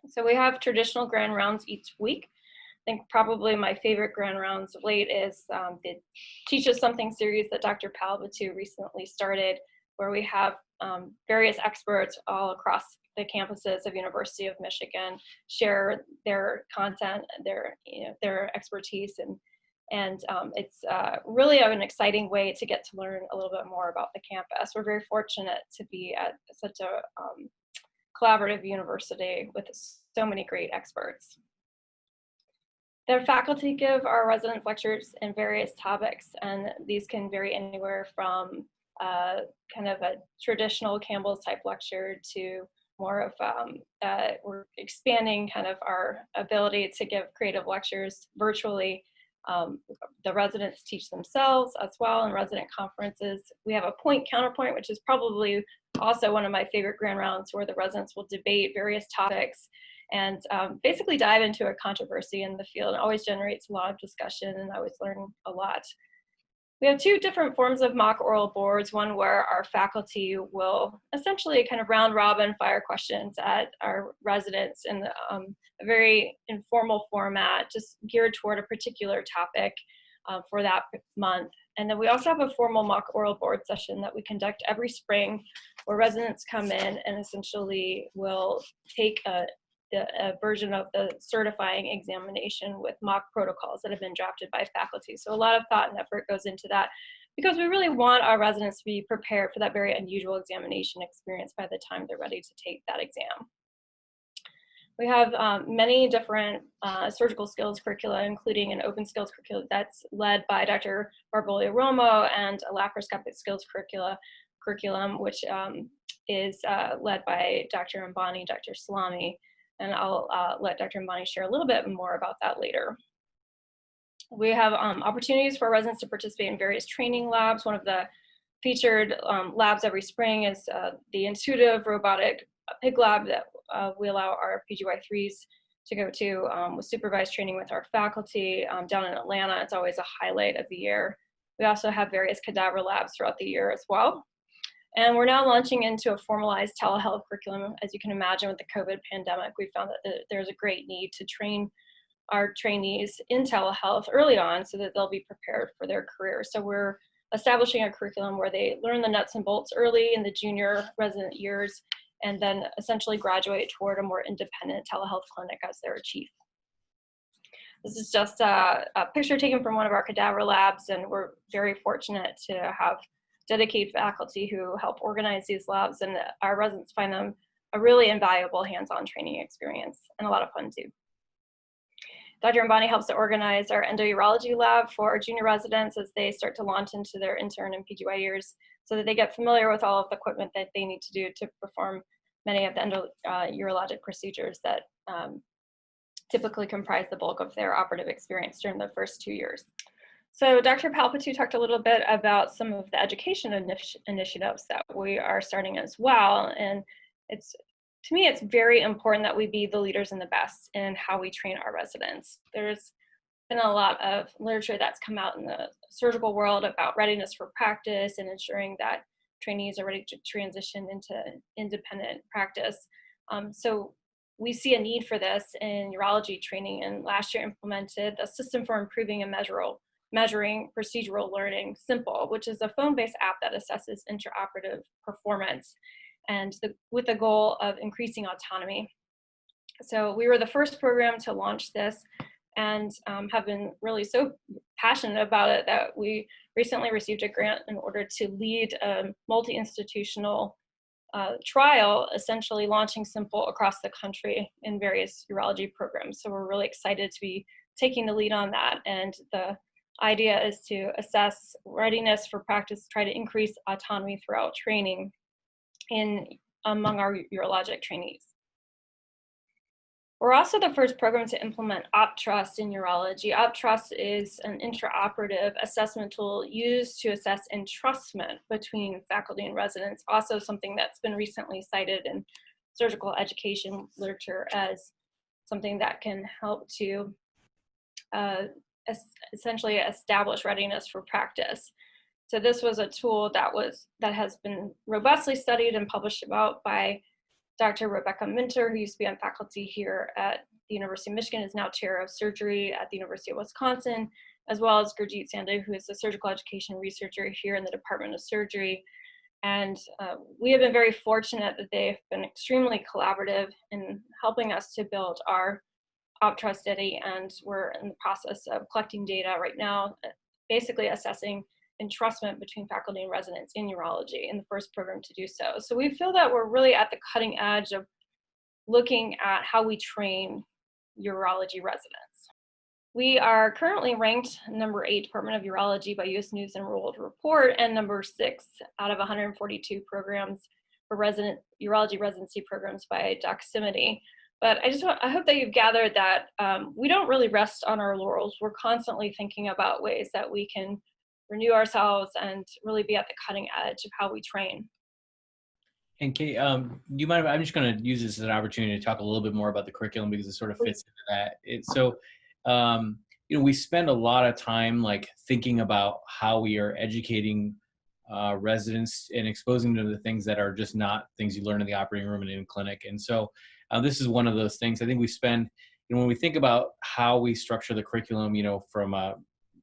So we have traditional grand rounds each week. I think probably my favorite grand rounds of late is the Teach Us Something series that Dr. Palbatu recently started, where we have various experts all across the campuses of University of Michigan share their content, their expertise, and it's really an exciting way to get to learn a little bit more about the campus. We're very fortunate to be at such a collaborative university with so many great experts. The faculty give our residence lectures in various topics, and these can vary anywhere from kind of a traditional Campbell's type lecture to more of, we're expanding kind of our ability to give creative lectures virtually. The residents teach themselves as well in resident conferences. We have a point counterpoint, which is probably also one of my favorite grand rounds, where the residents will debate various topics and basically dive into a controversy in the field. It always generates a lot of discussion, and I always learn a lot. We have two different forms of mock oral boards, one where our faculty will essentially kind of round robin fire questions at our residents in a very informal format, just geared toward a particular topic for that month. And then we also have a formal mock oral board session that we conduct every spring, where residents come in and essentially will take a version of the certifying examination with mock protocols that have been drafted by faculty. So a lot of thought and effort goes into that, because we really want our residents to be prepared for that very unusual examination experience by the time they're ready to take that exam. We have many different surgical skills curricula, including an open skills curriculum that's led by Dr. Barbolio Romo, and a laparoscopic skills curriculum, which is led by Dr. Ambani, Dr. Salami. And I'll let Dr. Ambani share a little bit more about that later. We have opportunities for residents to participate in various training labs. One of the featured labs every spring is the intuitive robotic pig lab that we allow our PGY3s to go to with supervised training with our faculty down in Atlanta. It's always a highlight of the year. We also have various cadaver labs throughout the year as well. And we're now launching into a formalized telehealth curriculum. As you can imagine, with the COVID pandemic, we found that there's a great need to train our trainees in telehealth early on so that they'll be prepared for their career. So we're establishing a curriculum where they learn the nuts and bolts early in the junior resident years, and then essentially graduate toward a more independent telehealth clinic as their chief. This is just a picture taken from one of our cadaver labs, and we're very fortunate to have dedicated faculty who help organize these labs, and our residents find them a really invaluable hands-on training experience and a lot of fun too. Dr. Ambani helps to organize our endourology lab for our junior residents as they start to launch into their intern and PGY years, so that they get familiar with all of the equipment that they need to do to perform many of the urologic procedures that typically comprise the bulk of their operative experience during the first 2 years. So Dr. Palpatu talked a little bit about some of the education initiatives that we are starting as well. And to me, it's very important that we be the leaders and the best in how we train our residents. There's been a lot of literature that's come out in the surgical world about readiness for practice and ensuring that trainees are ready to transition into independent practice. So we see a need for this in urology training, and last year implemented a system for improving and measuring procedural learning, Simple, which is a phone-based app that assesses intraoperative performance, and with the goal of increasing autonomy. So we were the first program to launch this, and have been really so passionate about it that we recently received a grant in order to lead a multi-institutional trial, essentially launching Simple across the country in various urology programs. So we're really excited to be taking the lead on that, and the idea is to assess readiness for practice, try to increase autonomy throughout training among our urologic trainees. We're also the first program to implement OPTrust in urology. OPTrust is an intraoperative assessment tool used to assess entrustment between faculty and residents, also something that's been recently cited in surgical education literature as something that can help to essentially establish readiness for practice. So this was a tool that has been robustly studied and published about by Dr. Rebecca Minter, who used to be on faculty here at the University of Michigan, is now chair of surgery at the University of Wisconsin, as well as Gurjeet Sandhu, who is a surgical education researcher here in the Department of Surgery. And we have been very fortunate that they've been extremely collaborative in helping us to build our OPTrust study, and we're in the process of collecting data right now, basically assessing entrustment between faculty and residents in urology, in the first program to do so. So we feel that we're really at the cutting edge of looking at how we train urology residents. We are currently ranked number 8 Department of Urology by US News and World Report, and number 6 out of 142 programs for urology residency programs by Doximity. But I hope that you've gathered that we don't really rest on our laurels. We're constantly thinking about ways that we can renew ourselves and really be at the cutting edge of how we train. And Kate, do you mind? I'm just going to use this as an opportunity to talk a little bit more about the curriculum, because it sort of fits into that. We spend a lot of time like thinking about how we are educating residents and exposing them to the things that are just not things you learn in the operating room and in clinic. And so this is one of those things. I think we spend, when we think about how we structure the curriculum, from a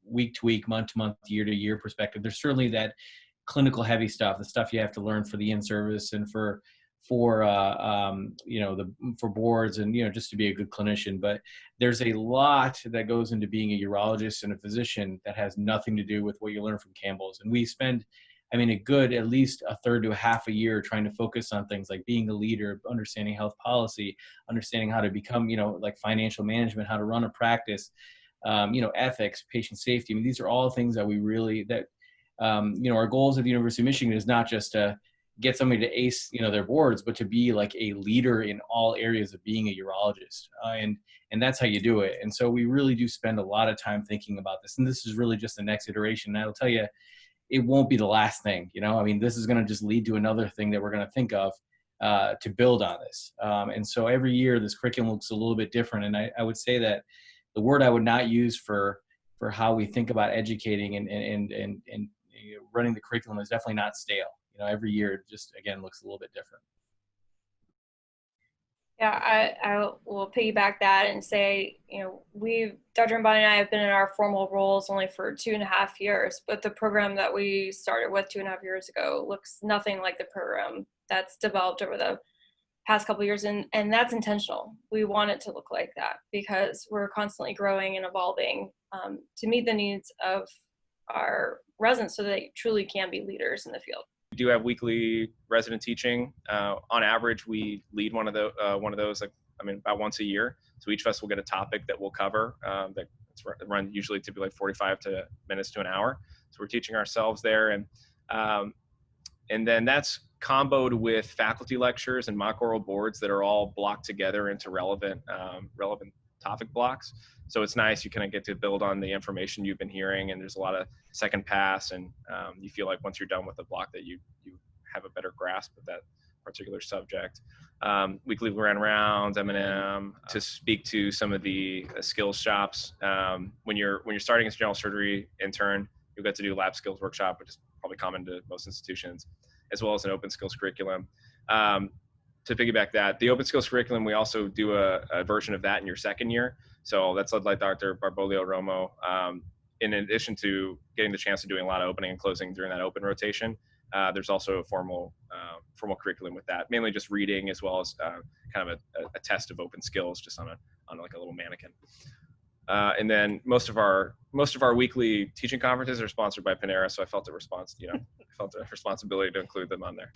week to week, month to month, year to year perspective, there's certainly that clinical heavy stuff, the stuff you have to learn for the in-service and for boards and, just to be a good clinician. But there's a lot that goes into being a urologist and a physician that has nothing to do with what you learn from Campbell's. And we spend, a good, at least a third to a half a year trying to focus on things like being a leader, understanding health policy, understanding how to become, like financial management, how to run a practice, ethics, patient safety. These are all things that we really, our goals at the University of Michigan is not just to get somebody to ace, their boards, but to be like a leader in all areas of being a urologist. And that's how you do it. And so we really do spend a lot of time thinking about this. And this is really just the next iteration. And I'll tell you, it won't be the last thing, this is going to just lead to another thing that we're going to think of to build on this. And so every year this curriculum looks a little bit different. And I would say that the word I would not use for how we think about educating and running the curriculum is definitely not stale. Every year it just, again, looks a little bit different. Yeah, I will piggyback that and say, Dr. Ambani and I have been in our formal roles only for 2.5 years, but the program that we started with 2.5 years ago looks nothing like the program that's developed over the past couple of years, and that's intentional. We want it to look like that because we're constantly growing and evolving to meet the needs of our residents so that they truly can be leaders in the field. We do have weekly resident teaching. On average, we lead one of those about once a year. So each of us will get a topic that we'll cover that's run usually typically like 45 minutes to an hour. So we're teaching ourselves there, and then that's comboed with faculty lectures and mock oral boards that are all blocked together into relevant topic blocks. So it's nice, you kind of get to build on the information you've been hearing, and there's a lot of second pass, and you feel like once you're done with the block that you have a better grasp of that particular subject. Weekly grand rounds, M&M, to speak to some of the skills shops. When you're starting as a general surgery intern, you'll get to do lab skills workshop, which is probably common to most institutions, as well as an open skills curriculum. To piggyback that, the open skills curriculum, we also do a version of that in your second year. So that's led by Dr. Barbolio Romo. In addition to getting the chance of doing a lot of opening and closing during that open rotation, there's also a formal curriculum with that, mainly just reading, as well as kind of a test of open skills, just on like a little mannequin. And then most of our weekly teaching conferences are sponsored by Panera, so I felt a responsibility to include them on there.